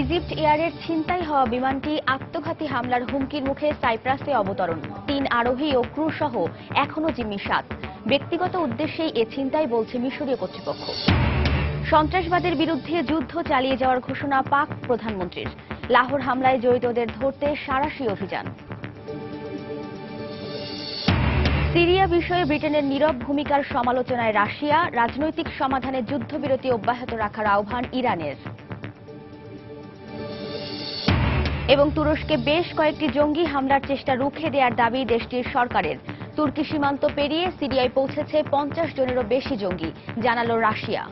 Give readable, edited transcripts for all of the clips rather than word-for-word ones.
Egypt এয়ারের ছিনতাই হওয়া বিমানটি আত্মঘাতী হামলার হুমকির মুখে সাইপ্রাসে অবতরণ। ৩ আরোহী ও ক্রু সহ এখনো জিম্মি ৭। ব্যক্তিগত উদ্দেশ্যেই এ ছিনতাই বলছে মিশরীয় কর্তৃপক্ষ। সন্ত্রাসবাদের বিরুদ্ধে যুদ্ধ চালিয়ে যাওয়ার ঘোষণা পাক প্রধানমন্ত্রীর। লাহোর হামলায় জড়িতদের ধরতে সাঁড়াশি অভিযান। সিরিয়া বিষয়ে ব্রিটেনের নীরব ভূমিকার সমালোচনায় রাশিয়া। রাজনৈতিক সমাধানে যুদ্ধবিরতি অব্যাহত রাখার আহ্বান ইরানের। এবং তুরস্কে বেশ কয়েকটি জঙ্গি হামলার চেষ্টা রুখে দেওয়ার দাবি দেশটির সরকারের। তুর্কি সীমান্ত পেরিয়ে সিরিয়ায় পৌঁছেছে ৫০ জনেরও বেশি জঙ্গি, জানালো রাশিয়া।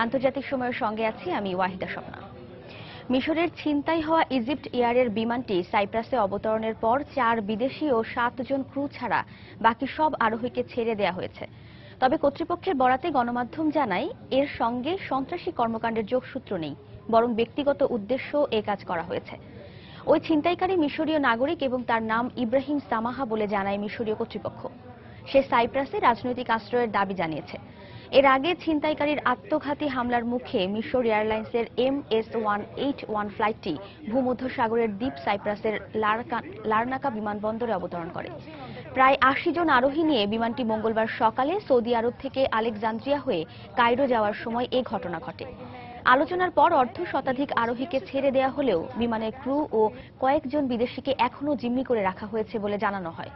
আন্তর্জাতিক সময়ের সঙ্গে আছি আমি ওয়াহিদা স্বপ্না। মিশরের ছিনতাই হওয়া ইজিপ্ট এয়ারের বিমানটি সাইপ্রাসে অবতরণের পর ৪ বিদেশি ও ৭ জন ক্রু ছাড়া বাকি সব আরোহীকে ছেড়ে দেওয়া হয়েছে। তবে কর্তৃপক্ষের বরাতে গণমাধ্যম জানায় এর সঙ্গে সন্ত্রাসী কর্মকাণ্ডের যোগসূত্র নেই, বরং ব্যক্তিগত উদ্দেশ্য এ কাজ করা হয়েছে। ওই ছিনতাইকারী মিশরীয় নাগরিক এবং তার নাম ইব্রাহিম সামাহা বলে জানায় মিশরীয় কর্তৃপক্ষ। সে সাইপ্রাসে রাজনৈতিক আশ্রয়ের দাবি জানিয়েছে। এর আগে ছিনতাইকারীর আত্মঘাতী হামলার মুখে মিশর এয়ারলাইন্সের MS-181 ফ্লাইটটি ভূমধ্যসাগরের দ্বীপ সাইপ্রাসের লারনাকা বিমানবন্দরে অবতরণ করে। প্রায় ৮০ জন আরোহী নিয়ে বিমানটি মঙ্গলবার সকালে সৌদি আরব থেকে আলেকজান্দ্রিয়া হয়ে কায়রো যাওয়ার সময় এ ঘটনা ঘটে। আলোচনার পর শতাধিক আরোহীকে ছেড়ে দেওয়া হলেও বিমানের ক্রু ও কয়েকজন বিদেশিকে এখনও জিম্মি করে রাখা হয়েছে বলে জানানো হয়।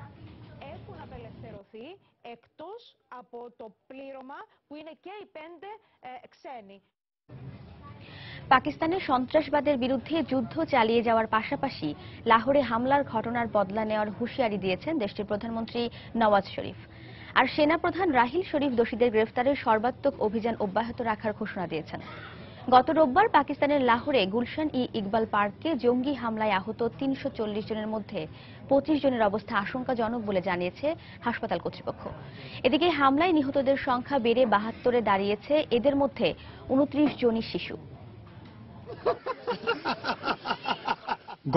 পাকিস্তানে সন্ত্রাসবাদের বিরুদ্ধে যুদ্ধ চালিয়ে যাওয়ার পাশাপাশি লাহোরে হামলার ঘটনার বদলা নেওয়ার হুঁশিয়ারি দিয়েছেন দেশটির প্রধানমন্ত্রী নওয়াজ শরীফ। আর সেনাপ্রধান রাহিল শরীফ দোষীদের গ্রেফতারের সর্বাত্মক অভিযান অব্যাহত রাখার ঘোষণা দিয়েছেন। গত রোববার পাকিস্তানের লাহোরে গুলশান-ই-ইকবাল পার্কে জঙ্গি হামলায় আহত ৩৪০ জনের মধ্যে ২৫ জনের অবস্থা আশঙ্কাজনক বলে জানিয়েছে হাসপাতাল কর্তৃপক্ষ। এদিকে হামলায় নিহতদের সংখ্যা বেড়ে ৭২-এ দাঁড়িয়েছে। এদের মধ্যে ২৯ জনই শিশু।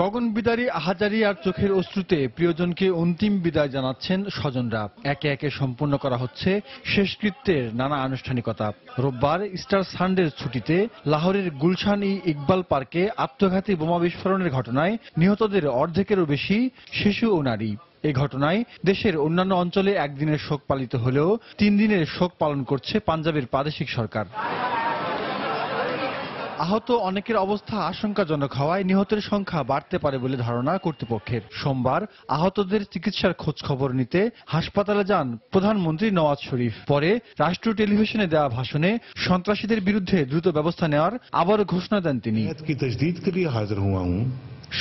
গগনবিদারী আহাজারি আর চোখের অশ্রুতে প্রিয়জনকে অন্তিম বিদায় জানাচ্ছেন স্বজনরা। একে একে সম্পন্ন করা হচ্ছে শেষকৃত্যের নানা আনুষ্ঠানিকতা। রোববার ইস্টার সানডের ছুটিতে লাহোরের গুলশান-ই-ইকবাল পার্কে আত্মঘাতী বোমা বিস্ফোরণের ঘটনায় নিহতদের অর্ধেকেরও বেশি শিশু ও নারী। এই ঘটনায় দেশের অন্যান্য অঞ্চলে একদিনের শোক পালিত হলেও ৩ দিনের শোক পালন করছে পাঞ্জাবের প্রাদেশিক সরকার। আহত অনেকের অবস্থা আশঙ্কাজনক হওয়ায় নিহতের সংখ্যা বাড়তে পারে বলে ধারণা কর্তৃপক্ষের। সোমবার আহতদের চিকিৎসার খোঁজ খবর নিতে হাসপাতালে যান প্রধানমন্ত্রী নওয়াজ শরীফ। পরে রাষ্ট্রীয় টেলিভিশনে দেওয়া ভাষণে সন্ত্রাসীদের বিরুদ্ধে দ্রুত ব্যবস্থা নেওয়ার আবারও ঘোষণা দেন তিনি।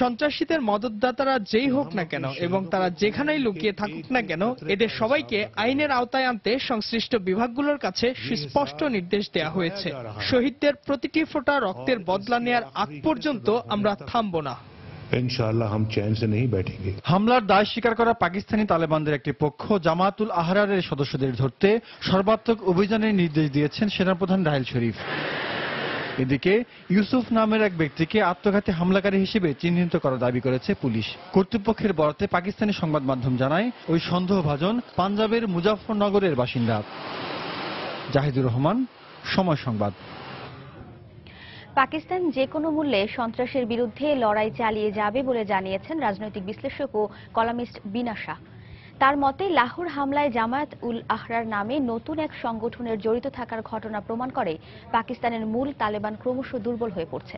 সন্ত্রাসীদের মদতদাতারা যেই হোক না কেন এবং তারা যেখানেই লুকিয়ে থাকুক না কেন, এদের সবাইকে আইনের আওতায় আনতে সংশ্লিষ্ট বিভাগগুলোর কাছে সুস্পষ্ট নির্দেশ দেওয়া হয়েছে। শহীদদের প্রতিটি ফোঁটা রক্তের বদলা নেয়ার আগ পর্যন্ত আমরা থামব না। ইনশাআল্লাহ হাম চैन से नहीं बैठेंगे। হামলার দায় স্বীকার করা পাকিস্তানি তালেবানদের একটি পক্ষ জামাতুল আহরারের সদস্যদের ধরতে সর্বাত্মক অভিযানের নির্দেশ দিয়েছেন সেনাপ্রধান রাহিল শরীফ। এদিকে ইউসুফ নামের এক ব্যক্তিকে আত্মঘাতী হামলাকারী হিসেবে চিহ্নিত করার দাবি করেছে পুলিশ। কর্তৃপক্ষের বরাতে পাকিস্তানি সংবাদ মাধ্যম জানায় ওই সন্দেহভাজন পাঞ্জাবের মুজাফফরনগরের বাসিন্দা। জাহিদুর রহমান, সময় সংবাদ। পাকিস্তান যে কোনো মূল্যে সন্ত্রাসের বিরুদ্ধে লড়াই চালিয়ে যাবে বলে জানিয়েছেন রাজনৈতিক বিশ্লেষক ও কলামিস্ট বিনা শাহ। তার মতে লাহোর হামলায় জামায়াত উল আহরার নামে নতুন এক সংগঠনের জড়িত থাকার ঘটনা প্রমাণ করে পাকিস্তানের মূল তালেবান ক্রমশ দুর্বল হয়ে পড়ছে।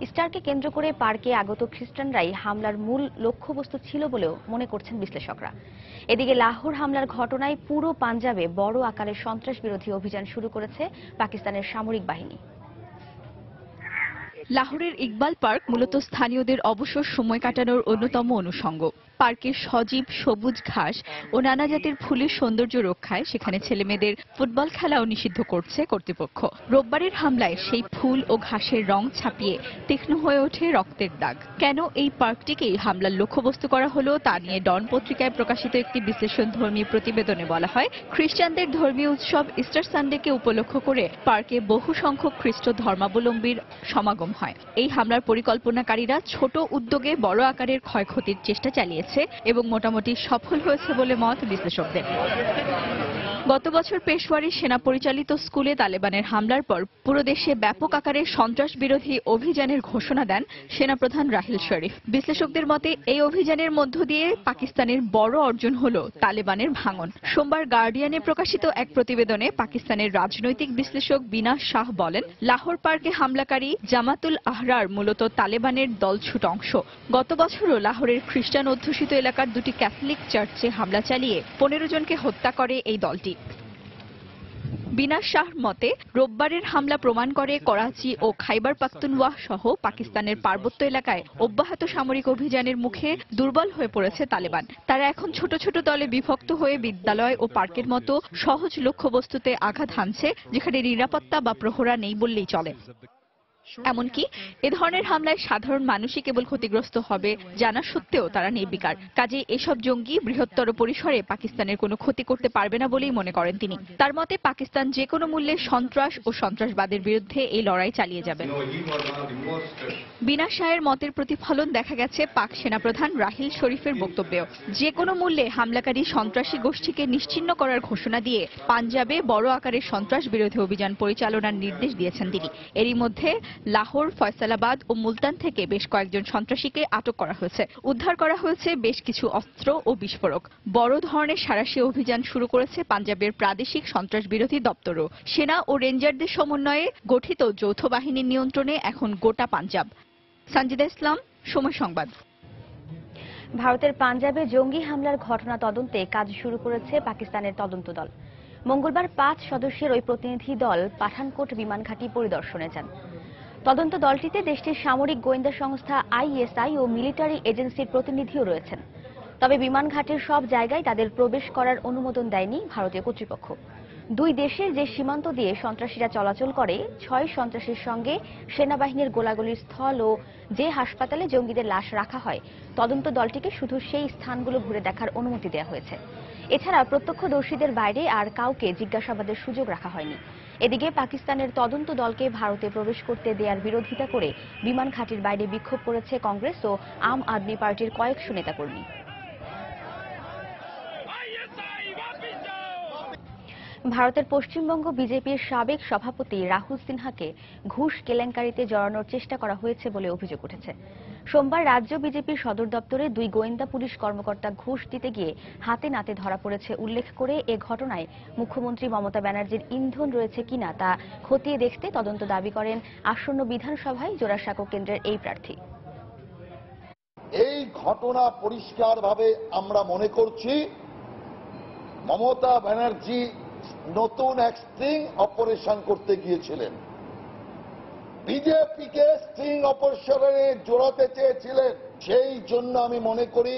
ইস্টারকে কেন্দ্র করে পার্কে আগত খ্রিস্টানরাই হামলার মূল লক্ষ্যবস্তু ছিল বলেও মনে করছেন বিশ্লেষকরা। এদিকে লাহোর হামলার ঘটনায় পুরো পাঞ্জাবে বড় আকারের সন্ত্রাস বিরোধী অভিযান শুরু করেছে পাকিস্তানের সামরিক বাহিনী। লাহোরের ইকবাল পার্ক মূলত স্থানীয়দের অবসর সময় কাটানোর অন্যতম অনুষঙ্গ। পার্কের সজীব সবুজ ঘাস ও নানা জাতের ফুলের সৌন্দর্য রক্ষায় সেখানে ছেলেমেয়েদের ফুটবল খেলাও নিষিদ্ধ করছে কর্তৃপক্ষ। রোববারের হামলায় সেই ফুল ও ঘাসের রং ছাপিয়ে তীক্ষ্ণ হয়ে ওঠে রক্তের দাগ। কেন এই পার্কটিকেই হামলার লক্ষ্যবস্তু করা হলো তা নিয়ে ডন পত্রিকায় প্রকাশিত একটি বিশ্লেষণধর্মী প্রতিবেদনে বলা হয়, খ্রিস্টানদের ধর্মীয় উৎসব ইস্টার সানডেকে উপলক্ষ করে পার্কে বহু সংখ্যক খ্রিস্ট ধর্মাবলম্বীর সমাগম হয়। এই হামলার পরিকল্পনাকারীরা ছোট উদ্যোগে বড় আকারের ক্ষয়ক্ষতির চেষ্টা চালিয়েছে এবং মোটামুটি সফল হয়েছে বলে মত বিশ্লেষকদের। গত বছর পেশওয়ারি সেনা পরিচালিত স্কুলে তালেবানের হামলার পর পুরো দেশে ব্যাপক আকারে সন্ত্রাস বিরোধী অভিযানের ঘোষণা দেন সেনাপ্রধান রাহিল শরীফ। বিশ্লেষকদের মতে এই অভিযানের মধ্য দিয়ে পাকিস্তানের বড় অর্জন হল তালেবানের ভাঙন। সোমবার গার্ডিয়ানে প্রকাশিত এক প্রতিবেদনে পাকিস্তানের রাজনৈতিক বিশ্লেষক বিনাশ শাহ বলেন, লাহোর পার্কে হামলাকারী জামাতুল আহরার মূলত তালেবানের দলছুট অংশ। গত বছরও লাহোরের খ্রিস্টান অধ্যুষিত এলাকার দুটি ক্যাথলিক চার্চে হামলা চালিয়ে 15 জনকে হত্যা করে এই দলটি। বিনাশ শাহ মতে রোববারের হামলা প্রমাণ করে করাচি ও খাইবার পাখতুনওয়াহ সহ পাকিস্তানের পার্বত্য এলাকায় অব্যাহত সামরিক অভিযানের মুখে দুর্বল হয়ে পড়েছে তালেবান। তারা এখন ছোট ছোট দলে বিভক্ত হয়ে বিদ্যালয় ও পার্কের মতো সহজ লক্ষ্যবস্তুতে আঘাত হানছে, যেখানে নিরাপত্তা বা প্রহরা নেই বললেই চলে। এমনকি এ ধরনের হামলায় সাধারণ মানুষই কেবল ক্ষতিগ্রস্ত হবে জানা সত্ত্বেও তারা নির্বিকার। কাজেই এসব জঙ্গি বৃহত্তর পরিসরে পাকিস্তানের কোনো ক্ষতি করতে পারবে না বলেই মনে করেন তিনি। তার মতে পাকিস্তান যে কোনো মূল্যে সন্ত্রাস ও সন্ত্রাসবাদের বিরুদ্ধে এই লড়াই চালিয়ে যাবে। বিনাশ শাহের মতের প্রতিফলন দেখা গেছে পাক সেনাপ্রধান রাহিল শরীফের বক্তব্যেও। যে কোনো মূল্যে হামলাকারী সন্ত্রাসী গোষ্ঠীকে নিশ্চিহ্ন করার ঘোষণা দিয়ে পাঞ্জাবে বড় আকারের সন্ত্রাস বিরোধী অভিযান পরিচালনার নির্দেশ দিয়েছেন তিনি। এরই মধ্যে লাহোর, ফয়সালাবাদ ও মুলতান থেকে বেশ কয়েকজন সন্ত্রাসীকে আটক করা হয়েছে। উদ্ধার করা হয়েছে বেশ কিছু অস্ত্র ও বিস্ফোরক। বড় ধরনের সাঁড়াশি অভিযান শুরু করেছে পাঞ্জাবের প্রাদেশিক সন্ত্রাস বিরোধী দপ্তরও। সেনা ও রেঞ্জারদের সমন্বয়ে গঠিত যৌথ বাহিনীর নিয়ন্ত্রণে এখন গোটা পাঞ্জাব। সঞ্জিদা ইসলাম, সময় সংবাদ। ভারতের পাঞ্জাবে জঙ্গি হামলার ঘটনা তদন্তে কাজ শুরু করেছে পাকিস্তানের তদন্ত দল। মঙ্গলবার 5 সদস্যের ওই প্রতিনিধি দল পাঠানকোট বিমান ঘাঁটি পরিদর্শনে যান। তদন্ত দলটিতে দেশটির সামরিক গোয়েন্দা সংস্থা ISI ও মিলিটারি এজেন্সির প্রতিনিধিও রয়েছেন। তবে বিমান ঘাটের সব জায়গায় তাদের প্রবেশ করার অনুমোদন দেয়নি ভারতীয় কর্তৃপক্ষ। দুই দেশের যে সীমান্ত দিয়ে সন্ত্রাসীরা চলাচল করে, 6 সন্ত্রাসীর সঙ্গে সেনাবাহিনীর গোলাগুলির স্থল ও যে হাসপাতালে জঙ্গিদের লাশ রাখা হয়, তদন্ত দলটিকে শুধু সেই স্থানগুলো ঘুরে দেখার অনুমতি দেওয়া হয়েছে। এছাড়া প্রত্যক্ষদর্শীদের বাইরে আর কাউকে জিজ্ঞাসাবাদের সুযোগ রাখা হয়নি। এদিকে পাকিস্তানের তদন্ত দলকে ভারতে প্রবেশ করতে দেওয়ার বিরোধিতা করে বিমান ঘাঁটির বাইরে বিক্ষোভ করেছে কংগ্রেস ও আম আদমি পার্টির কয়েকশো নেতাকর্মী। ভারতের পশ্চিমবঙ্গ বিজেপির সাবেক সভাপতি রাহুল সিনহাকে ঘুষ কেলেঙ্কারিতে জড়ানোর চেষ্টা করা হয়েছে বলে অভিযোগ উঠেছে। সোমবার রাজ্য বিজেপির সদর দপ্তরে 2 গোয়েন্দা পুলিশ কর্মকর্তা ঘুষ দিতে গিয়ে হাতে নাতে ধরা পড়েছে উল্লেখ করে এ ঘটনায় মুখ্যমন্ত্রী মমতা ব্যানার্জির ইন্ধন রয়েছে কিনা তা খতিয়ে দেখতে তদন্ত দাবি করেন আসন্ন বিধানসভায় জোড়াসাঁকো কেন্দ্রের এই প্রার্থী। এই ঘটনা পরিষ্কারভাবে আমরা মনে করছি মমতা ব্যানার্জি নতুন এক স্ট্রিং অপারেশন করতে গিয়েছিলেন, বিজেপিকে স্ট্রিং অপারেশনে জোড়াতে চেয়েছিলেন। সেই জন্য আমি মনে করি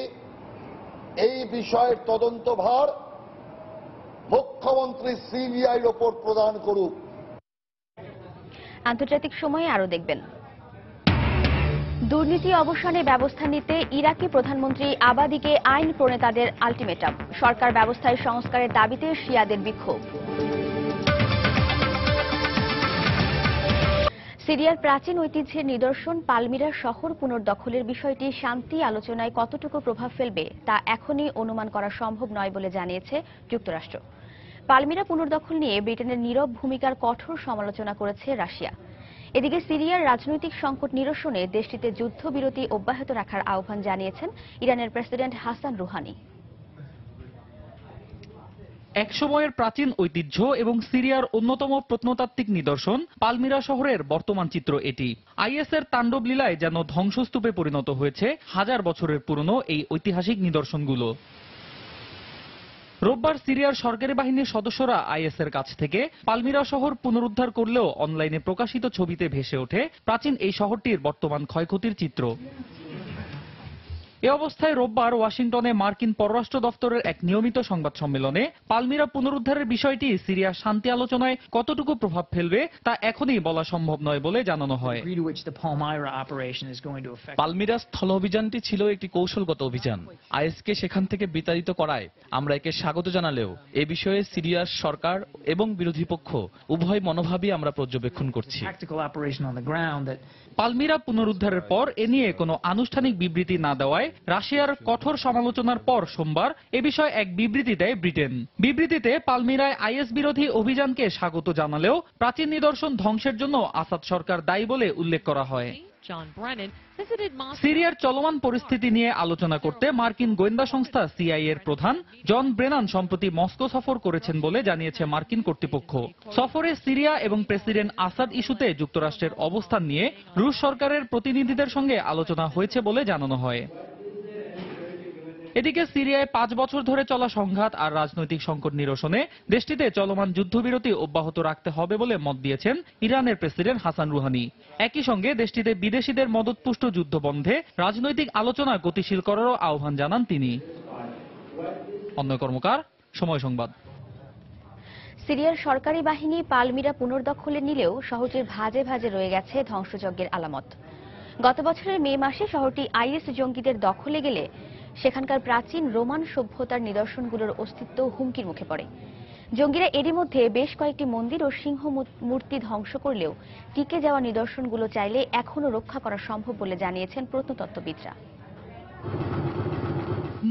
এই বিষয়ের তদন্তভার মুখ্যমন্ত্রী CBIর ওপর প্রদান করুক। আন্তর্জাতিক সময়ে আরো দেখবেন, দুর্নীতি অবসানে ব্যবস্থা নিতে ইরাকি প্রধানমন্ত্রী আবাদিকে আইন প্রণেতাদের আলটিমেটাম। সরকার ব্যবস্থায় সংস্কারের দাবিতে শিয়াদের বিক্ষোভ। সিরিয়ার প্রাচীন ঐতিহ্যের নিদর্শন পালমিরা শহর পুনর্দখলের বিষয়টি শান্তি আলোচনায় কতটুকু প্রভাব ফেলবে তা এখনই অনুমান করা সম্ভব নয় বলে জানিয়েছে যুক্তরাষ্ট্র। পালমিরা পুনর্দখল নিয়ে ব্রিটেনের নীরব ভূমিকার কঠোর সমালোচনা করেছে রাশিয়া। এদিকে সিরিয়ার রাজনৈতিক সংকট নিরসনে দেশটিতে যুদ্ধবিরতি অব্যাহত রাখার আহ্বান জানিয়েছেন ইরানের প্রেসিডেন্ট হাসান রুহানি। এক সময়ের প্রাচীন ঐতিহ্য এবং সিরিয়ার অন্যতম প্রত্নতাত্ত্বিক নিদর্শন পালমিরা শহরের বর্তমান চিত্র এটি। আইএসের তাণ্ডব লীলায় যেন ধ্বংসস্তূপে পরিণত হয়েছে হাজার বছরের পুরনো এই ঐতিহাসিক নিদর্শনগুলো। রোববার সিরিয়ার সরকারি বাহিনীর সদস্যরা আইএসের কাছ থেকে পালমিরা শহর পুনরুদ্ধার করলেও অনলাইনে প্রকাশিত ছবিতে ভেসে ওঠে প্রাচীন এই শহরটির বর্তমান ক্ষয়ক্ষতির চিত্র। এ অবস্থায় রোববার ওয়াশিংটনে মার্কিন পররাষ্ট্র দফতরের এক নিয়মিত সংবাদ সম্মেলনে পালমিরা পুনরুদ্ধারের বিষয়টি সিরিয়ার শান্তি আলোচনায় কতটুকু প্রভাব ফেলবে তা এখনই বলা সম্ভব নয় বলে জানানো হয়। পালমিরা স্থল অভিযানটি ছিল একটি কৌশলগত অভিযান। আইএসকে সেখান থেকে বিতাড়িত করায় আমরা একে স্বাগত জানালেও এ বিষয়ে সিরিয়ার সরকার এবং বিরোধী পক্ষ উভয় মনোভাবই আমরা পর্যবেক্ষণ করছি। পালমিরা পুনরুদ্ধারের পর এ নিয়ে কোনো আনুষ্ঠানিক বিবৃতি না দেওয়ায় রাশিয়ার কঠোর সমালোচনার পর সোমবার এ বিষয়ে এক বিবৃতি দেয় ব্রিটেন। বিবৃতিতে পালমিরায় আইএস বিরোধী অভিযানকে স্বাগত জানালেও প্রাচীন নিদর্শন ধ্বংসের জন্য আসাদ সরকার দায়ী বলে উল্লেখ করা হয়। সিরিয়ার চলমান পরিস্থিতি নিয়ে আলোচনা করতে মার্কিন গোয়েন্দা সংস্থা সিআইএ এর প্রধান জন ব্রেনান সম্প্রতি মস্কো সফর করেছেন বলে জানিয়েছে মার্কিন কর্তৃপক্ষ। সফরে সিরিয়া এবং প্রেসিডেন্ট আসাদ ইস্যুতে যুক্তরাষ্ট্রের অবস্থান নিয়ে রুশ সরকারের প্রতিনিধিদের সঙ্গে আলোচনা হয়েছে বলে জানানো হয়। এদিকে সিরিয়ায় 5 বছর ধরে চলা সংঘাত আর রাজনৈতিক সংকট নিরসনে দেশটিতে চলমান যুদ্ধবিরতি অব্যাহত রাখতে হবে বলে মত দিয়েছেন ইরানের প্রেসিডেন্ট হাসান রুহানি। একই সঙ্গে দেশটিতে বিদেশিদের মদতপুষ্ট যুদ্ধ বন্ধে রাজনৈতিক আলোচনা গতিশীল করারও আহ্বান জানান তিনি। অন্য কর্মকার, সময় সংবাদ। সিরিয়ার সরকারি বাহিনী পালমিরা পুনর্দখলে নিলেও শহরটির ভাজে ভাজে রয়ে গেছে ধ্বংসযজ্ঞের আলামত। গত বছরের মে মাসে শহরটি আইএস জঙ্গিদের দখলে গেলে সেখানকার প্রাচীন রোমান সভ্যতার নিদর্শনগুলোর অস্তিত্ব হুমকির মুখে পড়ে। জঙ্গিরা এরই মধ্যে বেশ কয়েকটি মন্দির ও সিংহ মূর্তি ধ্বংস করলেও টিকে যাওয়া নিদর্শনগুলো চাইলে এখনও রক্ষা করা সম্ভব বলে জানিয়েছেন প্রত্নতত্ত্ববিদরা।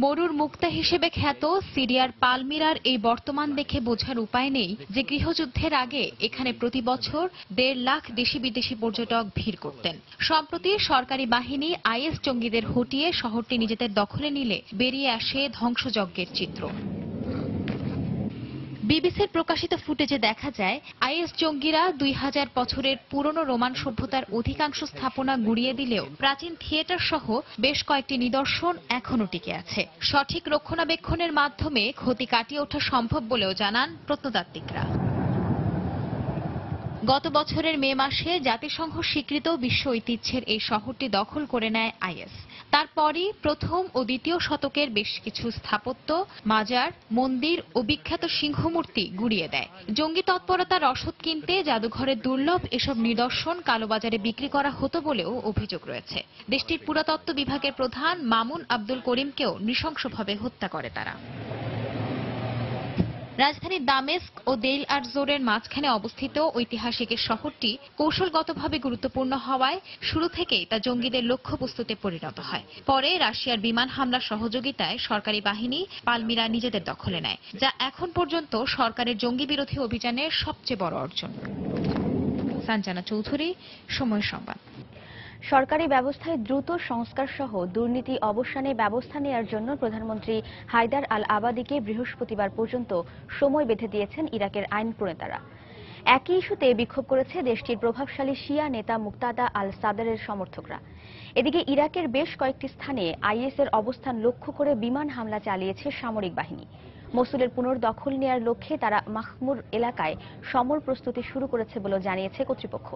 মরুর মুক্তা হিসেবে খ্যাত সিরিয়ার পালমিরার এই বর্তমান দেখে বোঝার উপায় নেই যে গৃহযুদ্ধের আগে এখানে প্রতি বছর 1.5 লাখ দেশি বিদেশি পর্যটক ভিড় করতেন। সম্প্রতি সরকারি বাহিনী আইএস জঙ্গিদের হটিয়ে শহরটি নিজেদের দখলে নিলে বেরিয়ে আসে ধ্বংসযজ্ঞের চিত্র। বিবিসির প্রকাশিত ফুটেজে দেখা যায় আইএস জঙ্গিরা 2000 বছরের পুরনো রোমান সভ্যতার অধিকাংশ স্থাপনা গুঁড়িয়ে দিলেও প্রাচীন থিয়েটার সহ বেশ কয়েকটি নিদর্শন এখনো টিকে আছে। সঠিক রক্ষণাবেক্ষণের মাধ্যমে ক্ষতি কাটিয়ে ওঠা সম্ভব বলেও জানান প্রত্নতাত্ত্বিকরা। গত বছরের মে মাসে জাতিসংঘ স্বীকৃত বিশ্ব ঐতিহ্যের এই শহরটি দখল করে নেয় আইএস। তারপরই প্রথম ও দ্বিতীয় শতকের বেশ কিছু স্থাপত্য, মাজার, মন্দির ও বিখ্যাত সিংহমূর্তি গুঁড়িয়ে দেয়। জঙ্গি তৎপরতার রসদ কিনতে জাদুঘরের দুর্লভ এসব নিদর্শন কালোবাজারে বিক্রি করা হতো বলেও অভিযোগ রয়েছে। দেশটির পুরাতত্ত্ব বিভাগের প্রধান মামুন আব্দুল করিমকেও নৃশংসভাবে হত্যা করে তারা। রাজধানী দামেস্ক ও দেইল আর জোরের মাঝখানে অবস্থিত ঐতিহাসিক এই শহরটি কৌশলগতভাবে গুরুত্বপূর্ণ হওয়ায় শুরু থেকেই তা জঙ্গিদের লক্ষ্যবস্তুতে পরিণত হয়। পরে রাশিয়ার বিমান হামলার সহযোগিতায় সরকারি বাহিনী পালমিরা নিজেদের দখলে নেয়, যা এখন পর্যন্ত সরকারের জঙ্গি বিরোধী অভিযানের সবচেয়ে বড় অর্জন। সঞ্জনা চৌধুরী, সময় সংবাদ। সরকারি ব্যবস্থায় দ্রুত সংস্কার সহ দুর্নীতি অবসানে ব্যবস্থা নেওয়ার জন্য প্রধানমন্ত্রী হায়দার আল আবাদিকে বৃহস্পতিবার পর্যন্ত সময় বেঁধে দিয়েছেন ইরাকের আইন প্রণেতারা। একই ইস্যুতে বিক্ষোভ করেছে দেশটির প্রভাবশালী শিয়া নেতা মুক্তাদা আল সাদরের সমর্থকরা। এদিকে ইরাকের বেশ কয়েকটি স্থানে আইএসের অবস্থান লক্ষ্য করে বিমান হামলা চালিয়েছে সামরিক বাহিনী। মসুলের পুনর্দখল নেওয়ার লক্ষ্যে তারা মাহমুর এলাকায় সমর প্রস্তুতি শুরু করেছে বলে জানিয়েছে কর্তৃপক্ষ।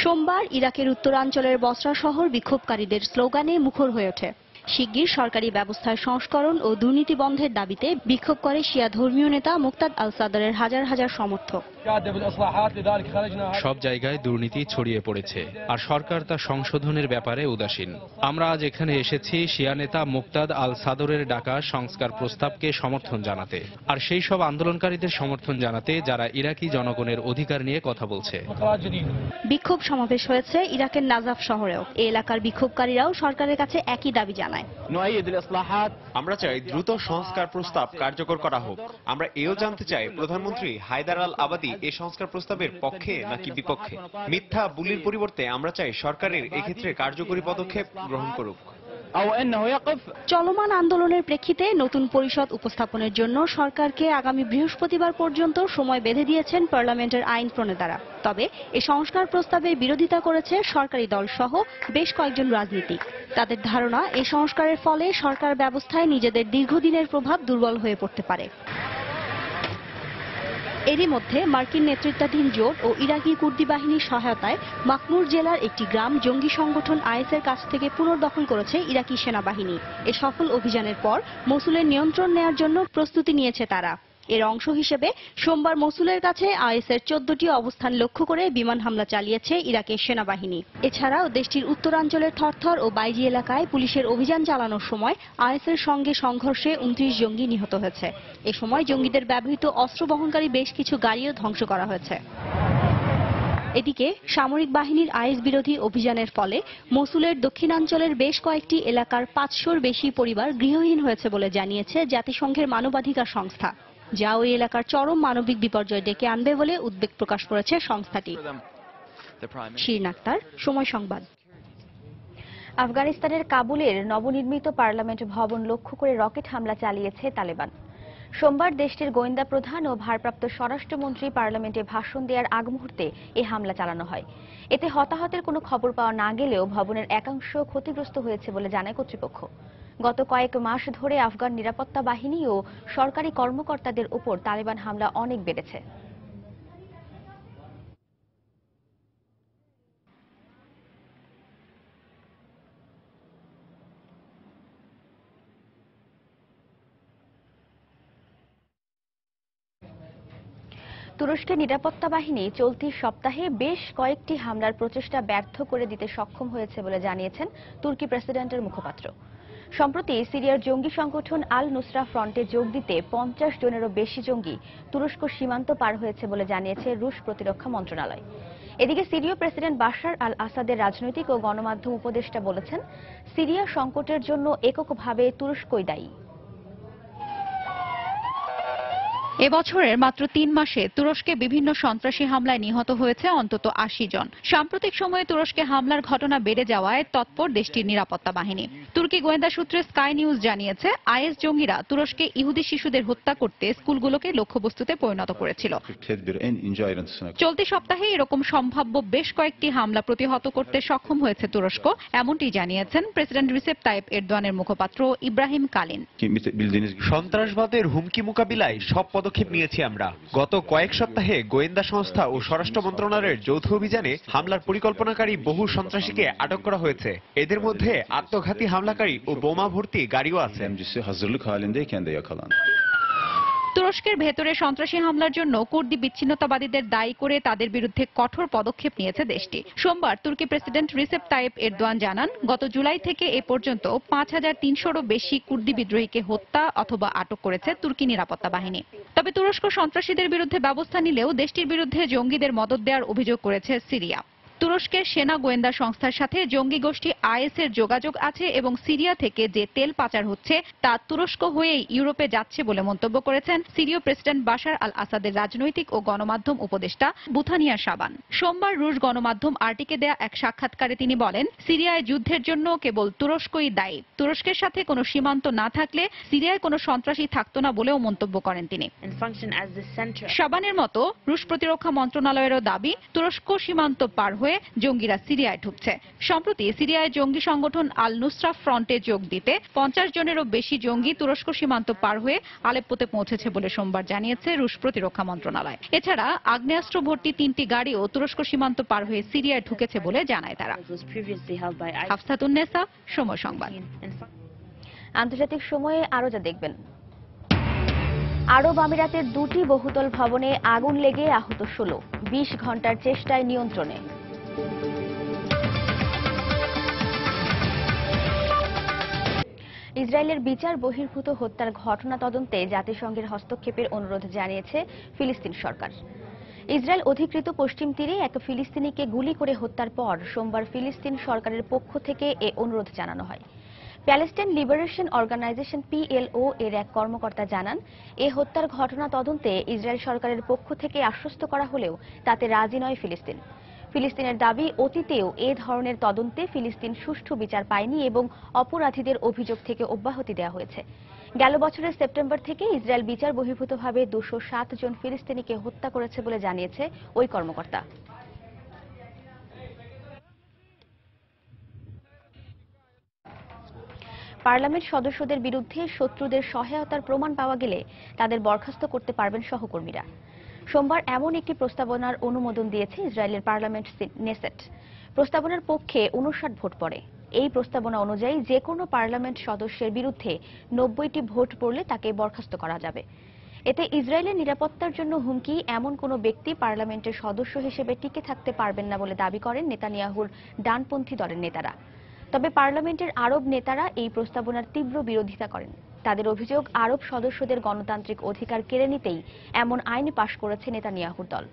সোমবার ইরাকের উত্তরাঞ্চলের বসরা শহর বিক্ষোভকারীদের স্লোগানে মুখর হয়ে ওঠে। শিগগির সরকারি ব্যবস্থার সংস্করণ ও দুর্নীতি বন্ধের দাবিতে বিক্ষোভ করে শিয়া ধর্মীয় নেতা মুক্তাদ আল সাদরের হাজার হাজার সমর্থক। সব জায়গায় দুর্নীতি ছড়িয়ে পড়েছে আর সরকার তা সংশোধনের ব্যাপারে উদাসীন। আমরা আজ এখানে এসেছি শিয়া নেতা মুক্তাদ আল সাদরের ডাকা সংস্কার প্রস্তাবকে সমর্থন জানাতে, আর সেই সব আন্দোলনকারীদের সমর্থন জানাতে যারা ইরাকি জনগণের অধিকার নিয়ে কথা বলছে। বিক্ষোভ সমাবেশ হয়েছে ইরাকের নাজাফ শহরেও। এই এলাকার বিক্ষোভকারীরাও সরকারের কাছে একই দাবি জানায়। আমরা চাই দ্রুত সংস্কার প্রস্তাব কার্যকর করা হোক। আমরা এও জানতে চাই প্রধানমন্ত্রী হায়দার আল আবাদি এই সংস্কার প্রস্তাবের পক্ষে নাকি বিপক্ষে। মিথ্যা বুলির পরিবর্তে আমরা চাই সরকারের এক্ষেত্রে কার্যকরী পদক্ষেপ গ্রহণ করুক। চলমান আন্দোলনের প্রেক্ষিতে নতুন পরিষদ উপস্থাপনের জন্য সরকারকে আগামী বৃহস্পতিবার পর্যন্ত সময় বেঁধে দিয়েছেন পার্লামেন্টের আইন প্রণেতারা। তবে এই সংস্কার প্রস্তাবের বিরোধিতা করেছে সরকারি দল সহ বেশ কয়েকজন রাজনীতিক। তাদের ধারণা, এই সংস্কারের ফলে সরকার ব্যবস্থায় নিজেদের দীর্ঘদিনের প্রভাব দুর্বল হয়ে পড়তে পারে। এরই মধ্যে মার্কিন নেতৃত্বাধীন জোট ও ইরাকি কুর্দি বাহিনীর সহায়তায় মাকমুর জেলার একটি গ্রাম জঙ্গি সংগঠন আইএসের কাছ থেকে পুনর্দখল করেছে ইরাকি সেনাবাহিনী। এ সফল অভিযানের পর মসুলের নিয়ন্ত্রণ নেয়ার জন্য প্রস্তুতি নিয়েছে তারা। এর অংশ হিসেবে সোমবার মসুলের কাছে আইএসের 14টি অবস্থান লক্ষ্য করে বিমান হামলা চালিয়েছে ইরাকের সেনাবাহিনী। এছাড়াও দেশটির উত্তরাঞ্চলের থরথর ও বাইজি এলাকায় পুলিশের অভিযান চালানোর সময় আইএসের সঙ্গে সংঘর্ষে 29 জঙ্গি নিহত হয়েছে। এ সময় জঙ্গিদের ব্যবহৃত অস্ত্র বহনকারী বেশ কিছু গাড়িও ধ্বংস করা হয়েছে। এদিকে সামরিক বাহিনীর আইএস বিরোধী অভিযানের ফলে মসুলের দক্ষিণাঞ্চলের বেশ কয়েকটি এলাকার 500-র বেশি পরিবার গৃহহীন হয়েছে বলে জানিয়েছে জাতিসংঘের মানবাধিকার সংস্থা, যা ওই এলাকার চরম মানবিক বিপর্যয় ডেকে আনবে বলে উদ্বেগ প্রকাশ করেছে সংস্থাটি। শিরিন আক্তার, সময় সংবাদ। আফগানিস্তানের কাবুলের নবনির্মিত পার্লামেন্ট ভবন লক্ষ্য করে রকেট হামলা চালিয়েছে তালেবান। সোমবার দেশটির গোয়েন্দা প্রধান ও ভারপ্রাপ্ত স্বরাষ্ট্রমন্ত্রী পার্লামেন্টে ভাষণ দেওয়ার আগ মুহূর্তে এই হামলা চালানো হয়। এতে হতাহতের কোনো খবর পাওয়া না গেলেও ভবনের একাংশ ক্ষতিগ্রস্ত হয়েছে বলে জানায় কর্তৃপক্ষ। গত কয়েক মাস ধরে আফগান নিরাপত্তা বাহিনী ও সরকারি কর্মকর্তাদের উপর তালেবান হামলা অনেক বেড়েছে। তুরস্কের নিরাপত্তা বাহিনী চলতি সপ্তাহে বেশ কয়েকটি হামলার প্রচেষ্টা ব্যর্থ করে দিতে সক্ষম হয়েছে বলে জানিয়েছেন তুর্কি প্রেসিডেন্টের মুখপাত্র। সম্প্রতি সিরিয়ার জঙ্গি সংগঠন আল নুসরা ফ্রন্টে যোগ দিতে 50 জনেরও বেশি জঙ্গি তুরস্ক সীমান্ত পার হয়েছে বলে জানিয়েছে রুশ প্রতিরক্ষা মন্ত্রণালয়। এদিকে সিরীয় প্রেসিডেন্ট বাশার আল আসাদের রাজনৈতিক ও গণমাধ্যম উপদেষ্টা বলেছেন, সিরিয়া সংকটের জন্য এককভাবে তুরস্কই দায়ী। এবছরের মাত্র 3 মাসে তুরস্কে বিভিন্ন সন্ত্রাসী হামলায় নিহত হয়েছে অন্তত 80 জন। সাম্প্রতিক সময়ে তুরস্কে হামলার ঘটনা বেড়ে যাওয়ায় তৎপর দেশটির নিরাপত্তা বাহিনী। তুর্কি গোয়েন্দা সূত্রে স্কাই নিউজ জানিয়েছে, আইএস জঙ্গিরা তুরস্কে ইহুদি শিশুদের হত্যা করতে স্কুলগুলোকে লক্ষ্যবস্তুতে পরিণত করেছিল। চলতি সপ্তাহে এরকম সম্ভাব্য বেশ কয়েকটি হামলা প্রতিহত করতে সক্ষম হয়েছে তুরস্ক, এমনটি জানিয়েছেন প্রেসিডেন্ট রিসেপ তাইপ এরদোয়ানের মুখপাত্র ইব্রাহিম কালিন। সন্ত্রাসবাদের হুমকি মোকাবিলায় সব পদক্ষেপ নিয়েছি আমরা। গত কয়েক সপ্তাহে গোয়েন্দা সংস্থা ও স্বরাষ্ট্র মন্ত্রণালয়ের যৌথ অভিযানে হামলার পরিকল্পনাকারী বহু সন্ত্রাসীকে আটক করা হয়েছে। এদের মধ্যে আত্মঘাতী হামলাকারী ও বোমা ভর্তি গাড়িও আছে। তুরস্কের ভেতরে সন্ত্রাসী হামলার জন্য কুর্দি বিচ্ছিন্নতাবাদীদের দায়ী করে তাদের বিরুদ্ধে কঠোর পদক্ষেপ নিয়েছে দেশটি। সোমবার তুর্কি প্রেসিডেন্ট রিসেপ তাইপ এরদোয়ান জানান, গত জুলাই থেকে এ পর্যন্ত 5300-রও বেশি কুর্দি বিদ্রোহীকে হত্যা অথবা আটক করেছে তুর্কি নিরাপত্তা বাহিনী। তবে তুরস্ক সন্ত্রাসীদের বিরুদ্ধে ব্যবস্থা নিলেও দেশটির বিরুদ্ধে জঙ্গিদের মদদ দেওয়ার অভিযোগ করেছে সিরিয়া। তুরস্কের সেনা গোয়েন্দা সংস্থার সাথে জঙ্গি গোষ্ঠী আইএস এর যোগাযোগ আছে এবং সিরিয়া থেকে যে তেল পাচার হচ্ছে তা তুরস্ক হয়েই ইউরোপে যাচ্ছে বলে মন্তব্য করেছেন সিরীয় প্রেসিডেন্ট বাশার আল আসাদের রাজনৈতিক ও গণমাধ্যম উপদেষ্টা বুথানিয়া শাবান। সোমবার রুশ গণমাধ্যম আরটিকে দেয়া এক সাক্ষাৎকারে তিনি বলেন, সিরিয়ায় যুদ্ধের জন্য কেবল তুরস্কই দায়ী। তুরস্কের সাথে কোনো সীমান্ত না থাকলে সিরিয়ায় কোনো সন্ত্রাসী থাকতো না বলেও মন্তব্য করেন তিনি। শাবানের মতো রুশ প্রতিরক্ষা মন্ত্রণালয়েরও দাবি, তুরস্ক সীমান্ত পার হয়ে জঙ্গিরা সিরিয়ায় ঢুকছে। সম্প্রতি সিরিয়ায় জঙ্গি সংগঠন আল নুসরা ফ্রন্টে যোগ দিতে 50 জনেরও বেশি জঙ্গি তুরস্ক সীমান্ত পার হয়ে আলেপ্পোতে পৌঁছেছে বলে সোমবার জানিয়েছে রুশ প্রতিরক্ষা মন্ত্রণালয়। এছাড়া আগ্নেয়াস্ত্র ভর্তি 3টি গাড়িও তুরস্ক সীমান্ত পার হয়ে সিরিয়ায় ঢুকেছে বলে জানায় তারা। হাফসাতুন্নেসা, সময় সংবাদ। আন্তর্জাতিক সময়ে আরো যা দেখবেন, আরব আমিরাতের 2টি বহুতল ভবনে আগুন লেগে আহত 16, 20 ঘন্টার চেষ্টায় নিয়ন্ত্রণে। ইসরায়েলের বিচার বহির্ভূত হত্যার ঘটনা তদন্তে জাতিসংঘের হস্তক্ষেপের অনুরোধ জানিয়েছে ফিলিস্তিন সরকার। ইসরায়েল অধিকৃত পশ্চিম তীরে এক ফিলিস্তিনিকে গুলি করে হত্যার পর সোমবার ফিলিস্তিন সরকারের পক্ষ থেকে এ অনুরোধ জানানো হয়। প্যালেস্টাইন লিবারেশন অর্গানাইজেশন PLO এর এক কর্মকর্তা জানান, এ হত্যার ঘটনা তদন্তে ইসরায়েল সরকারের পক্ষ থেকে আশ্বস্ত করা হলেও তাতে রাজি নয় ফিলিস্তিন। ফিলিস্তিনের দাবি, অতীতেও এ ধরনের তদন্তে ফিলিস্তিন সুষ্ঠু বিচার পায়নি এবং অপরাধীদের অভিযোগ থেকে অব্যাহতি দেওয়া হয়েছে। গেল বছরের সেপ্টেম্বর থেকে ইসরায়েল বিচার বহির্ভূতভাবে 207 জন ফিলিস্তিনিকে হত্যা করেছে বলে জানিয়েছে ওই কর্মকর্তা। পার্লামেন্ট সদস্যদের বিরুদ্ধে শত্রুদের সহায়তার প্রমাণ পাওয়া গেলে তাদের বরখাস্ত করতে পারবেন সহকর্মীরা। সোমবার এমন একটি প্রস্তাবনার অনুমোদন দিয়েছে ইসরায়েলের পার্লামেন্ট নেসেট। প্রস্তাবনার পক্ষে 59 ভোট পড়ে। এই প্রস্তাবনা অনুযায়ী যে কোনো পার্লামেন্ট সদস্যের বিরুদ্ধে 90টি ভোট পড়লে তাকে বরখাস্ত করা যাবে। এতে ইসরায়েলের নিরাপত্তার জন্য হুমকি এমন কোনো ব্যক্তি পার্লামেন্টের সদস্য হিসেবে টিকে থাকতে পারবেন না বলে দাবি করেন নেতানিয়াহুর ডানপন্থী দলের নেতারা। তবে পার্লামেন্টের আরব নেতারা এই প্রস্তাবনার তীব্র বিরোধিতা করেন। তাদের অভিযোগ, আরব সদস্যদের গণতান্ত্রিক অধিকার কেড়ে নিতেই এমন আইন পাশ করেছে নেতানিয়াহুর দল।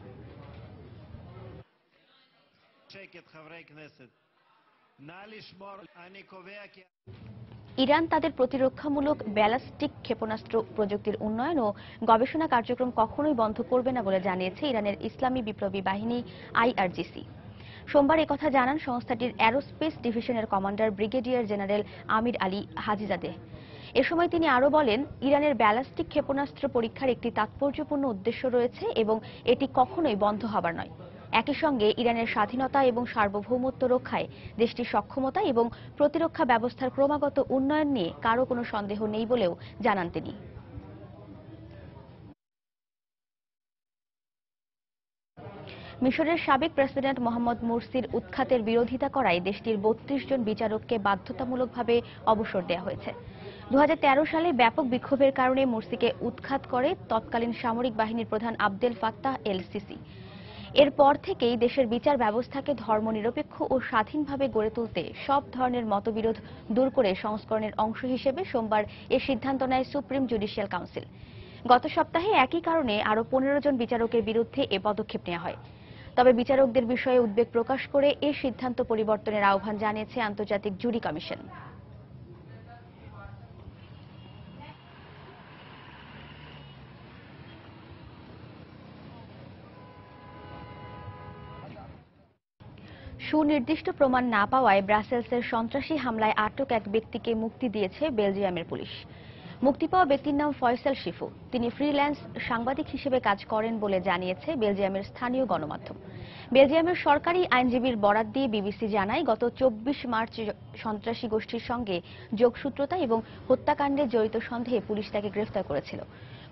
ইরান তাদের প্রতিরক্ষামূলক ব্যালিস্টিক ক্ষেপণাস্ত্র প্রযুক্তির উন্নয়ন ও গবেষণা কার্যক্রম কখনোই বন্ধ করবে না বলে জানিয়েছে ইরানের ইসলামী বিপ্লবী বাহিনী IRGC। সোমবার একথা জানান সংস্থাটির অ্যারোস্পেস ডিভিশনের কমান্ডার ব্রিগেডিয়ার জেনারেল আমির আলী হাজিজাদে। এ সময় তিনি আরও বলেন, ইরানের ব্যালিস্টিক ক্ষেপণাস্ত্র পরীক্ষার একটি তাৎপর্যপূর্ণ উদ্দেশ্য রয়েছে এবং এটি কখনোই বন্ধ হবার নয়। একই সঙ্গে ইরানের স্বাধীনতা এবং সার্বভৌমত্ব রক্ষায় দেশটির সক্ষমতা এবং প্রতিরক্ষা ব্যবস্থার ক্রমাগত উন্নয়ন নিয়ে কারও কোনো সন্দেহ নেই বলেও জানান তিনি। মিশরের সাবেক প্রেসিডেন্ট মোহাম্মদ মুরসির উৎখাতের বিরোধিতা করায় দেশটির 32 জন বিচারককে বাধ্যতামূলকভাবে অবসর দেওয়া হয়েছে। 2013 সালে ব্যাপক বিক্ষোভের কারণে মুরসিকে উৎখাত করে তৎকালীন সামরিক বাহিনীর প্রধান আবদেল ফাত্তাহ এল সিসি। এরপর থেকেই দেশের বিচার ব্যবস্থাকে ধর্মনিরপেক্ষ ও স্বাধীনভাবে গড়ে তুলতে সব ধরনের মতবিরোধ দূর করে সংস্করণের অংশ হিসেবে সোমবার এ সিদ্ধান্ত নেয় সুপ্রিম জুডিশিয়াল কাউন্সিল। গত সপ্তাহে একই কারণে আরও 15 জন বিচারকের বিরুদ্ধে এ পদক্ষেপ নেওয়া হয়। তবে বিচারকদের বিষয়ে উদ্বেগ প্রকাশ করে এ সিদ্ধান্ত পরিবর্তনের আহ্বান জানিয়েছে আন্তর্জাতিক জুরি কমিশন। সুনির্দিষ্ট প্রমাণ না পাওয়ায় ব্রাসেলসের সন্ত্রাসী হামলায় আটক এক ব্যক্তিকে মুক্তি দিয়েছে বেলজিয়ামের পুলিশ। মুক্তি পাওয়া ব্যক্তির নাম ফয়সাল শিফু। তিনি ফ্রিল্যান্স সাংবাদিক হিসেবে কাজ করেন বলে জানিয়েছে বেলজিয়ামের স্থানীয় গণমাধ্যম। বেলজিয়ামের সরকারি আইনজীবীর বরাত দিয়ে বিবিসি জানায়, গত 24 মার্চ সন্ত্রাসী গোষ্ঠীর সঙ্গে যোগসূত্রতা এবং হত্যাকাণ্ডে জড়িত সন্দেহে পুলিশ তাকে গ্রেফতার করেছিল।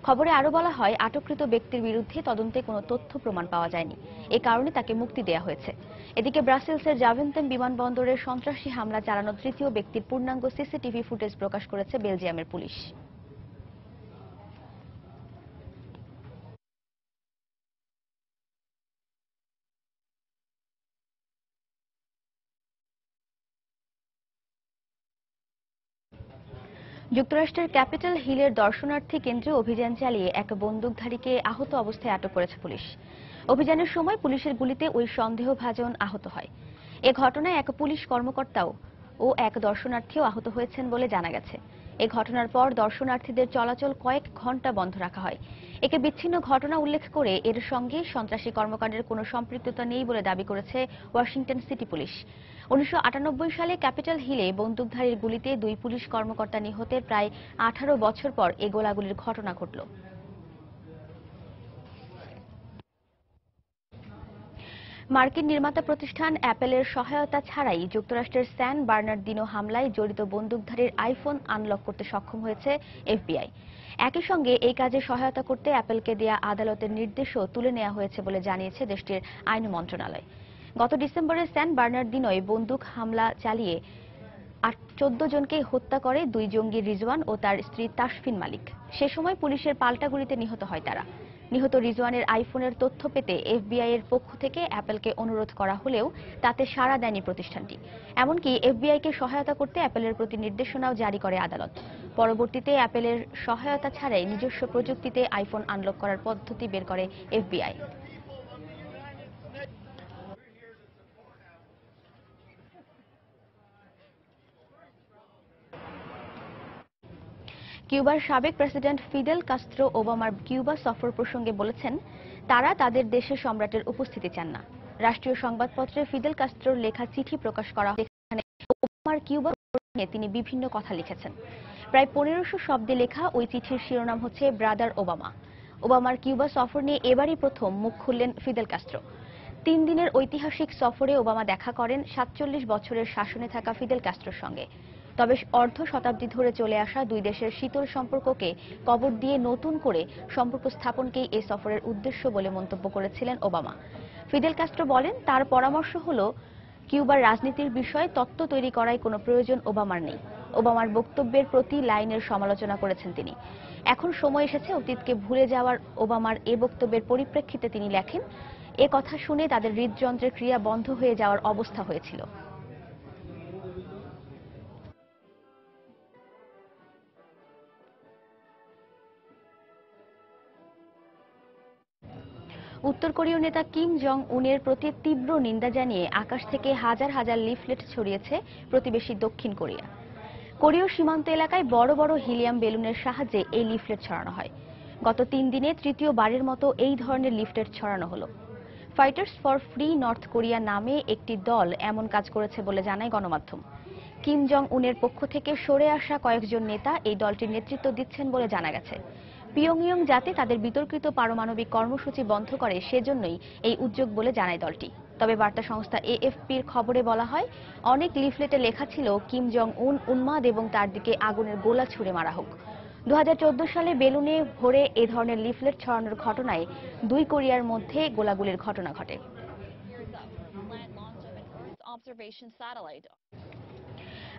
খবরে আরও বলা হয়, আটককৃত ব্যক্তির বিরুদ্ধে তদন্তে কোনো তথ্য প্রমাণ পাওয়া যায়নি। এ কারণে তাকে মুক্তি দেওয়া হয়েছে। এদিকে ব্রাসেলসের জাভেনতেম বিমানবন্দরে সন্ত্রাসী হামলা চালানো তৃতীয় ব্যক্তির পূর্ণাঙ্গ সিসিটিভি ফুটেজ প্রকাশ করেছে বেলজিয়ামের পুলিশ। যুক্তরাষ্ট্রের ক্যাপিটাল হিলের দর্শনার্থী কেন্দ্রে অভিযান চালিয়ে এক বন্দুকধারীকে আহত অবস্থায় আটক করেছে পুলিশ। অভিযানের সময় পুলিশের গুলিতে ওই সন্দেহভাজন আহত হয়। এ ঘটনায় এক পুলিশ কর্মকর্তাও ও এক দর্শনার্থীও আহত হয়েছেন বলে জানা গেছে। এ ঘটনার পর দর্শনার্থীদের চলাচল কয়েক ঘণ্টা বন্ধ রাখা হয়। একে বিচ্ছিন্ন ঘটনা উল্লেখ করে এর সঙ্গে সন্ত্রাসী কর্মকাণ্ডের কোনো সম্পৃক্ততা নেই বলে দাবি করেছে ওয়াশিংটন সিটি পুলিশ। 1998 সালে ক্যাপিটাল হিলে বন্দুকধারীর গুলিতে 2 পুলিশ কর্মকর্তা নিহতের প্রায় 18 বছর পর এ গোলাগুলির ঘটনা ঘটল। মার্কিন নির্মাতা প্রতিষ্ঠান অ্যাপেলের সহায়তা ছাড়াই যুক্তরাষ্ট্রের স্যান বার্নার্দিনো হামলায় জড়িত বন্দুকধারীর আইফোন আনলক করতে সক্ষম হয়েছে এফবিআই। একই সঙ্গে এই কাজে সহায়তা করতে অ্যাপেলকে দেয়া আদালতের নির্দেশও তুলে নেওয়া হয়েছে বলে জানিয়েছে দেশটির আইন মন্ত্রণালয়। গত ডিসেম্বরে স্যান বার্নার্দিনোয় বন্দুক হামলা চালিয়ে 14 জনকে হত্যা করে 2 জঙ্গি রিজওয়ান ও তার স্ত্রী তাসফিন মালিক। সে সময় পুলিশের পাল্টা গুলিতে নিহত হয় তারা। নিহত রিজওয়ানের আইফোনের তথ্য পেতে এফবিআই এর পক্ষ থেকে অ্যাপেলকে অনুরোধ করা হলেও তাতে সাড়া দেয়নি প্রতিষ্ঠানটি। এমনকি এফবিআইকে সহায়তা করতে অ্যাপেলের প্রতি নির্দেশনাও জারি করে আদালত। পরবর্তীতে অ্যাপেলের সহায়তা ছাড়াই নিজস্ব প্রযুক্তিতে আইফোন আনলক করার পদ্ধতি বের করে এফবিআই। কিউবার সাবেক প্রেসিডেন্ট ফিদেল কাস্ত্রো ওবামার কিউবা সফর প্রসঙ্গে বলেছেন, তারা তাদের দেশে সম্রাটের উপস্থিতি চান না। রাষ্ট্রীয় সংবাদপত্রে ফিদেল কাস্ত্রোর লেখা চিঠি প্রকাশ করা হয়, যেখানে ওবামার কিউবা নিয়ে তিনি বিভিন্ন কথা লিখেছেন। প্রায় 1500 শব্দে লেখা ওই চিঠির শিরোনাম হচ্ছে ব্রাদার ওবামা। ওবামার কিউবা সফর নিয়ে এবারই প্রথম মুখ খুললেন ফিদেল কাস্ত্রো। 3 দিনের ঐতিহাসিক সফরে ওবামা দেখা করেন 47 বছরের শাসনে থাকা ফিদেল কাস্ত্রোর সঙ্গে। তবে অর্ধ শতাব্দী ধরে চলে আসা দুই দেশের শীতল সম্পর্ককে কবর দিয়ে নতুন করে সম্পর্ক স্থাপনকেই এই সফরের উদ্দেশ্য বলে মন্তব্য করেছিলেন ওবামা। ফিদেল কাস্ট্রো বলেন, তার পরামর্শ হলো কিউবার রাজনীতির বিষয়ে তত্ত্ব তৈরি করার কোনো প্রয়োজন ওবামার নেই। ওবামার বক্তব্যের প্রতি লাইনের সমালোচনা করেছেন তিনি। এখন সময় এসেছে অতীতকে ভুলে যাওয়ার। ওবামার এ বক্তব্যের পরিপ্রেক্ষিতে তিনি লেখেন, এ কথা শুনে তাদের হৃদযন্ত্রের ক্রিয়া বন্ধ হয়ে যাওয়ার অবস্থা হয়েছিল। উত্তর কোরীয় নেতা কিম জং উনের প্রতি তীব্র নিন্দা জানিয়ে আকাশ থেকে হাজার হাজার লিফলেট ছড়িয়েছে প্রতিবেশী দক্ষিণ কোরিয়া। কোরীয় সীমান্ত এলাকায় বড় বড় হিলিয়াম বেলুনের সাহায্যে এই লিফলেট ছড়ানো হয়। গত 3 দিনে তৃতীয়বারের মতো এই ধরনের লিফলেট ছড়ানো হলো। Fighters for free north Korea নামে একটি দল এমন কাজ করেছে বলে জানায় গণমাধ্যম। কিম জং উনের পক্ষ থেকে সরে আসা কয়েকজন নেতা এই দলটির নেতৃত্ব দিচ্ছেন বলে জানা গেছে। পিয়ংইয়ং যাতে তাদের বিতর্কিত পারমাণবিক কর্মসূচি বন্ধ করে সেজন্যই এই উদ্যোগ বলে জানায় দলটি। তবে বার্তা সংস্থা এএফপির খবরে বলা হয়, অনেক লিফলেটে লেখা ছিল কিম জং উন উন্মাদ এবং তার দিকে আগুনের গোলা ছুড়ে মারা হোক। 2014 সালে বেলুনে ভরে এ ধরনের লিফলেট ছড়ানোর ঘটনায় 2 কোরিয়ার মধ্যে গোলাগুলির ঘটনা ঘটে।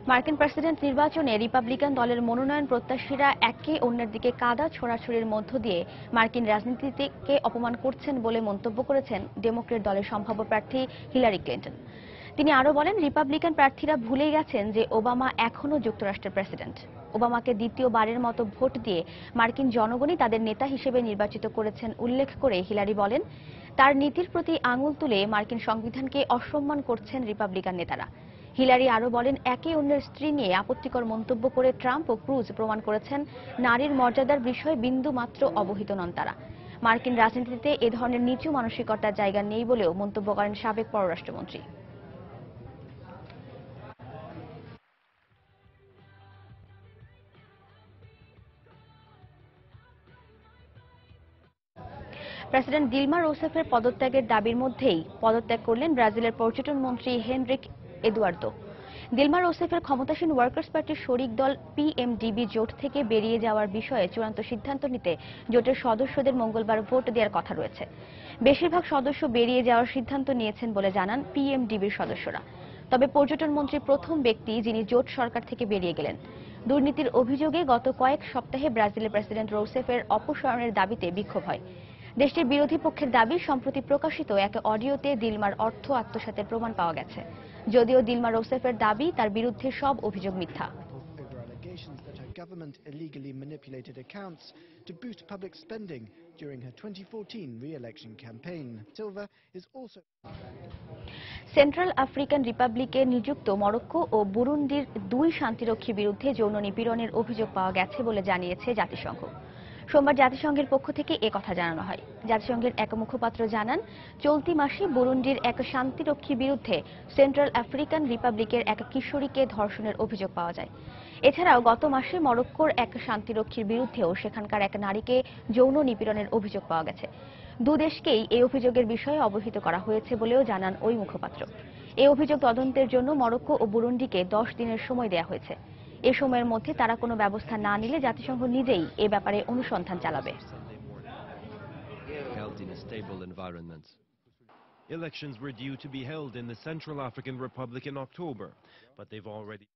মার্কিন প্রেসিডেন্ট নির্বাচনে রিপাবলিকান দলের মনোনয়ন প্রত্যাশীরা একে অন্যের দিকে কাদা ছোড়াছুড়ির মধ্য দিয়ে মার্কিন রাজনীতিকে অপমান করছেন বলে মন্তব্য করেছেন ডেমোক্র্যাট দলের সম্ভাব্য প্রার্থী হিলারি ক্লিন্টন। তিনি আরো বলেন, রিপাবলিকান প্রার্থীরা ভুলে গেছেন যে ওবামা এখনো যুক্তরাষ্ট্রের প্রেসিডেন্ট। ওবামাকে দ্বিতীয়বারের মতো ভোট দিয়ে মার্কিন জনগণই তাদের নেতা হিসেবে নির্বাচিত করেছেন উল্লেখ করে হিলারি বলেন, তার নীতির প্রতি আঙুল তুলে মার্কিন সংবিধানকে অসম্মান করছেন রিপাবলিকান নেতারা। হিলারি আরো বলেন, একে অন্যের স্ত্রী নিয়ে আপত্তিকর মন্তব্য করে ট্রাম্প ও ক্রুজ প্রমাণ করেছেন নারীর মর্যাদার বিষয়ে বিন্দু মাত্র অবহিত নন তারা। মার্কিন রাজনীতিতে এ ধরনের নিচু মানসিকতার জায়গা নেই বলেও মন্তব্য করেন সাবেক পররাষ্ট্রমন্ত্রী। প্রেসিডেন্ট দিলমা রোসেফের পদত্যাগের দাবির মধ্যেই পদত্যাগ করলেন ব্রাজিলের পর্যটন মন্ত্রী হেনরিক এদুয়ার্দো। দিলমা রোসেফের ক্ষমতাসীন ওয়ার্কার্স পার্টির শরিক দল পিএমডিবি জোট থেকে বেরিয়ে যাওয়ার বিষয়ে চূড়ান্ত সিদ্ধান্ত নিতে জোটের সদস্যদের মঙ্গলবার ভোট দেওয়ার কথা রয়েছে। বেশিরভাগ সদস্য বেরিয়ে যাওয়ার সিদ্ধান্ত নিয়েছেন বলে জানান পিএমডিবির সদস্যরা। তবে পর্যটন মন্ত্রী প্রথম ব্যক্তি যিনি জোট সরকার থেকে বেরিয়ে গেলেন। দুর্নীতির অভিযোগে গত কয়েক সপ্তাহে ব্রাজিলের প্রেসিডেন্ট রোসেফের অপসারণের দাবিতে বিক্ষোভ হয়। দেশটির বিরোধী পক্ষের দাবি, সম্প্রতি প্রকাশিত এক অডিওতে দিলমার অর্থ আত্মসাতের প্রমাণ পাওয়া গেছে। যদিও দিলমা রোসেফের দাবি তার বিরুদ্ধে সব অভিযোগ মিথ্যা। সেন্ট্রাল আফ্রিকান রিপাবলিকে নিযুক্ত মরক্কো ও বুরুন্ডির 2 শান্তিরক্ষীর বিরুদ্ধে যৌন নিপীড়নের অভিযোগ পাওয়া গেছে বলে জানিয়েছে জাতিসংঘ। সোমবার জাতিসংঘের পক্ষ থেকে এ কথা জানানো হয়। জাতিসংঘের এক মুখপাত্র জানান, চলতি মাসে বুরুন্ডির এক শান্তিরক্ষীর বিরুদ্ধে সেন্ট্রাল আফ্রিকান রিপাবলিকের এক কিশোরীকে ধর্ষণের অভিযোগ পাওয়া যায়। এছাড়াও গত মাসে মরক্কোর এক শান্তিরক্ষীর বিরুদ্ধেও সেখানকার এক নারীকে যৌন নিপীড়নের অভিযোগ পাওয়া গেছে। দুদেশকেই এই অভিযোগের বিষয়ে অবহিত করা হয়েছে বলেও জানান ওই মুখপাত্র। এই অভিযোগ তদন্তের জন্য মরক্কো ও বুরুন্ডিকে 10 দিনের সময় দেওয়া হয়েছে। এ সময়ের মধ্যে তারা কোনো ব্যবস্থা না নিলে জাতিসংঘ নিজেই এ ব্যাপারে অনুসন্ধান চালাবে। Elections were due to be held in the Central African Republic in October, but they've already.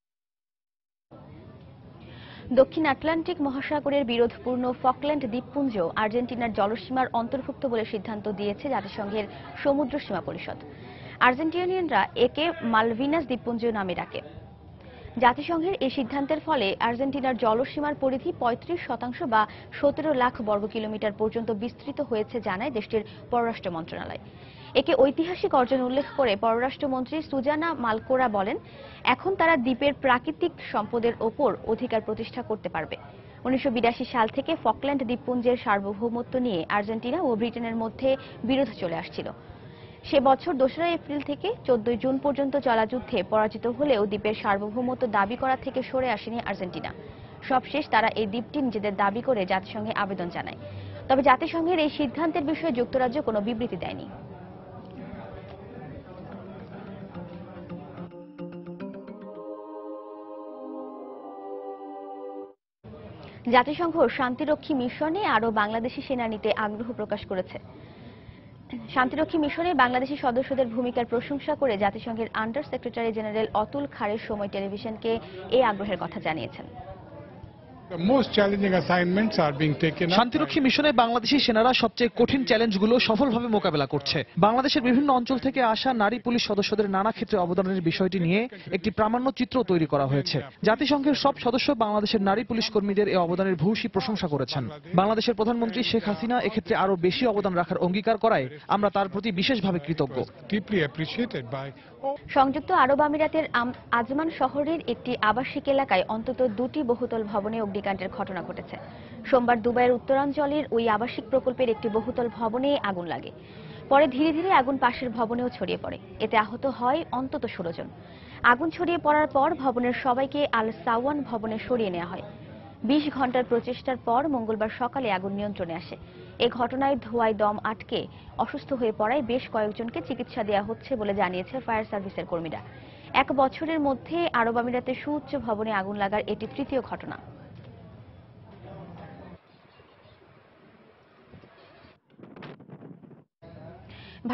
দক্ষিণ আটলান্টিক মহাসাগরের বিরোধপূর্ণ ফকল্যান্ড দ্বীপপুঞ্জ আর্জেন্টিনার জলসীমার অন্তর্ভুক্ত বলে সিদ্ধান্ত দিয়েছে জাতিসংঘের সমুদ্র সীমা পরিষদ। আর্জেন্টিনিয়ানরা একে মালভিনাস দ্বীপপুঞ্জ নামে ডাকে। জাতিসংঘের এই সিদ্ধান্তের ফলে আর্জেন্টিনার জলসীমার পরিধি 35% বা 17 লাখ বর্গ কিলোমিটার পর্যন্ত বিস্তৃত হয়েছে জানায় দেশটির পররাষ্ট্র মন্ত্রণালয়। একে ঐতিহাসিক অর্জন উল্লেখ করে পররাষ্ট্রমন্ত্রী সুজানা মালকোরা বলেন, এখন তারা দ্বীপের প্রাকৃতিক সম্পদের ওপর অধিকার প্রতিষ্ঠা করতে পারবে। 1982 সাল থেকে ফকল্যান্ড দ্বীপপুঞ্জের সার্বভৌমত্ব নিয়ে আর্জেন্টিনা ও ব্রিটেনের মধ্যে বিরোধ চলে আসছিল। সে বছর 2 এপ্রিল থেকে 14 জুন পর্যন্ত চলা যুদ্ধে পরাজিত হলেও দ্বীপের সার্বভৌমত্ব দাবি করা থেকে সরে আসেনি আর্জেন্টিনা। সবশেষ তারা এই দ্বীপটি নিজেদের দাবি করে জাতিসংঘে আবেদন জানায়। তবে জাতিসংঘের এই সিদ্ধান্তের বিষয়ে যুক্তরাজ্য কোনো বিবৃতি দেয়নি। জাতিসংঘ শান্তিরক্ষী মিশনে আরও বাংলাদেশি সেনা নিতে আগ্রহ প্রকাশ করেছে। শান্তিরক্ষী মিশনে বাংলাদেশি সদস্যদের ভূমিকার প্রশংসা করে জাতিসংঘের আন্ডার সেক্রেটারি জেনারেল অতুল খারের সময় টেলিভিশনকে এই আগ্রহের কথা জানিয়েছেন। শান্তিরক্ষী মিশনে বাংলাদেশি সেনারা সবচেয়ে কঠিন চ্যালেঞ্জগুলো সফলভাবে মোকাবেলা করছে। বাংলাদেশের বিভিন্ন অঞ্চল থেকে আসা নারী পুলিশ সদস্যদের নানা ক্ষেত্রে অবদানের বিষয়টি নিয়ে একটি প্রামাণ্য চিত্র তৈরি করা হয়েছে। জাতিসংঘের সব সদস্য বাংলাদেশের নারী পুলিশ কর্মীদের এই অবদানের ভূয়সী প্রশংসা করেছেন। বাংলাদেশের প্রধানমন্ত্রী শেখ হাসিনা এক্ষেত্রে আরো বেশি অবদান রাখার অঙ্গীকার করায় আমরা তার প্রতি বিশেষভাবে কৃতজ্ঞ। সংযুক্ত আরব আমিরাতের আজমান শহরের একটি আবাসিক এলাকায় অন্তত 2টি বহুতল ভবনে অগ্নিকাণ্ডের ঘটনা ঘটেছে। সোমবার দুবাইয়ের উত্তরাঞ্চলের ওই আবাসিক প্রকল্পের একটি বহুতল ভবনে আগুন লাগে। পরে ধীরে ধীরে আগুন পাশের ভবনেও ছড়িয়ে পড়ে। এতে আহত হয় অন্তত 16 জন। আগুন ছড়িয়ে পড়ার পর ভবনের সবাইকে আল সাওয়ান ভবনে সরিয়ে নেওয়া হয়। 20 ঘন্টার প্রচেষ্টার পর মঙ্গলবার সকালে আগুন নিয়ন্ত্রণে আসে। এই ঘটনায় ধোঁয়ায় দম আটকে অসুস্থ হয়ে পড়ায় বেশ কয়েকজনকে চিকিৎসা দেওয়া হচ্ছে বলে জানিয়েছে ফায়ার সার্ভিসের কর্মীরা। 1 বছরের মধ্যে আরব আমিরাতের সুউচ্চ ভবনে আগুন লাগার এটি তৃতীয় ঘটনা।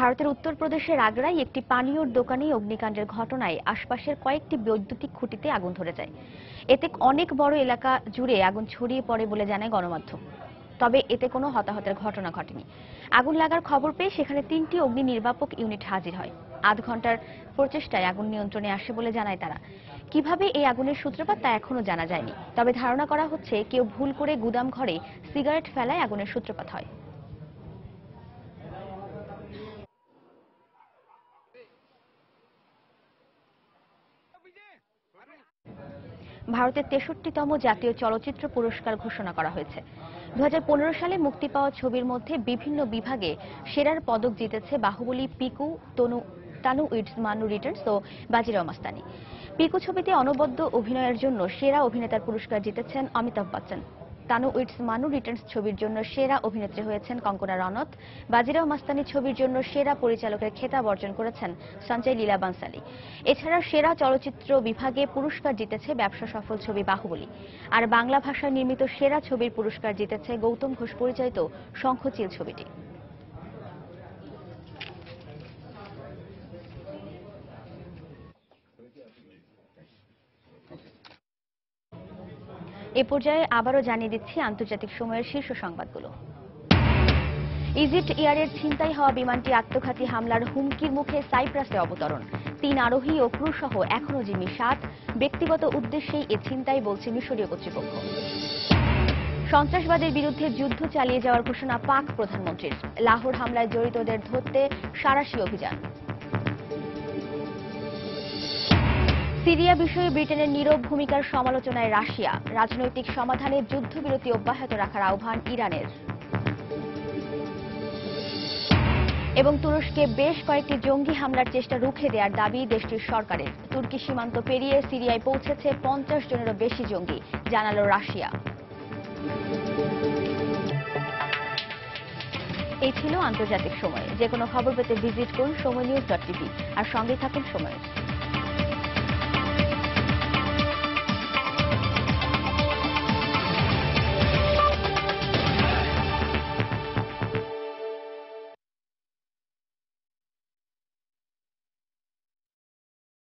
ভারতের উত্তরপ্রদেশের আগ্রায় একটি পানীয়র দোকানে অগ্নিকাণ্ডের ঘটনায় আশপাশের কয়েকটি বৈদ্যুতিক খুঁটিতে আগুন ধরে যায়। এতে অনেক বড় এলাকা জুড়ে আগুন ছড়িয়ে পড়ে বলে জানায় গণমাধ্যম। তবে এতে কোনো হতাহতের ঘটনা ঘটেনি। আগুন লাগার খবর পেয়ে সেখানে 3টি অগ্নি নির্বাপক ইউনিট হাজির হয়। 8 ঘন্টার প্রচেষ্টায় আগুন নিয়ন্ত্রণে আসে বলে জানায় তারা। কিভাবে এই আগুনের সূত্রপাত তা এখনো জানা যায়নি। তবে ধারণা করা হচ্ছে কেউ ভুল করে গুদাম ঘরে সিগারেট ফেলায় আগুনের সূত্রপাত হয়। ভারতের 63তম জাতীয় চলচ্চিত্র পুরস্কার ঘোষণা করা হয়েছে। 2015 সালে মুক্তি পাওয়া ছবির মধ্যে বিভিন্ন বিভাগে সেরার পদক জিতেছে বাহুবলী, পিকু, তানু ইটস মানু রিটার্নস ও বাজিরাও মাস্তানি। পিকু ছবিতে অনবদ্য অভিনয়ের জন্য সেরা অভিনেতার পুরস্কার জিতেছেন অমিতাভ বচ্চন। তানু ইটস মানু রিটার্নস ছবির জন্য সেরা অভিনেত্রী হয়েছেন কঙ্কনা রনৌত। বাজিরাও মাস্তানি ছবির জন্য সেরা পরিচালকের খেতাব অর্জন করেছেন সঞ্জয় লীলা বানসালি। এছাড়া সেরা চলচ্চিত্র বিভাগে পুরস্কার জিতেছে ব্যবসা সফল ছবি বাহুবলী। আর বাংলা ভাষায় নির্মিত সেরা ছবির পুরস্কার জিতেছে গৌতম ঘোষ পরিচালিত শঙ্খচিল ছবিটি। এ পর্যায়ে আবারও জানিয়ে দিচ্ছি আন্তর্জাতিক সময়ের শীর্ষ সংবাদগুলো। ইজিপ্ট এয়ারের ছিনতাই হওয়া বিমানটি আত্মঘাতী হামলার হুমকির মুখে সাইপ্রাসে অবতরণ। 3 আরোহী ও ক্রু সহ এখনও জিম্মি 7। ব্যক্তিগত উদ্দেশ্যেই এ ছিনতাই বলছে মিশরীয় কর্তৃপক্ষ। সন্ত্রাসবাদের বিরুদ্ধে যুদ্ধ চালিয়ে যাওয়ার ঘোষণা পাক প্রধানমন্ত্রীর। লাহোর হামলায় জড়িতদের ধরতে সাঁড়াশি অভিযান। সিরিয়া বিষয়ে ব্রিটেনের নীরব ভূমিকার সমালোচনায় রাশিয়া। রাজনৈতিক সমাধানে যুদ্ধবিরতি অব্যাহত রাখার আহ্বান ইরানের। এবং তুরস্কে বেশ কয়েকটি জঙ্গি হামলার চেষ্টা রুখে দেওয়ার দাবি দেশটির সরকারের। তুর্কি সীমান্ত পেরিয়ে সিরিয়ায় পৌঁছেছে 50 জনেরও বেশি জঙ্গি, জানালো রাশিয়া। এই ছিল আন্তর্জাতিক সময়। যে কোনো খবর পেতে ভিজিট করুন সময়নিউজ.tv আর সঙ্গে থাকুন সময়।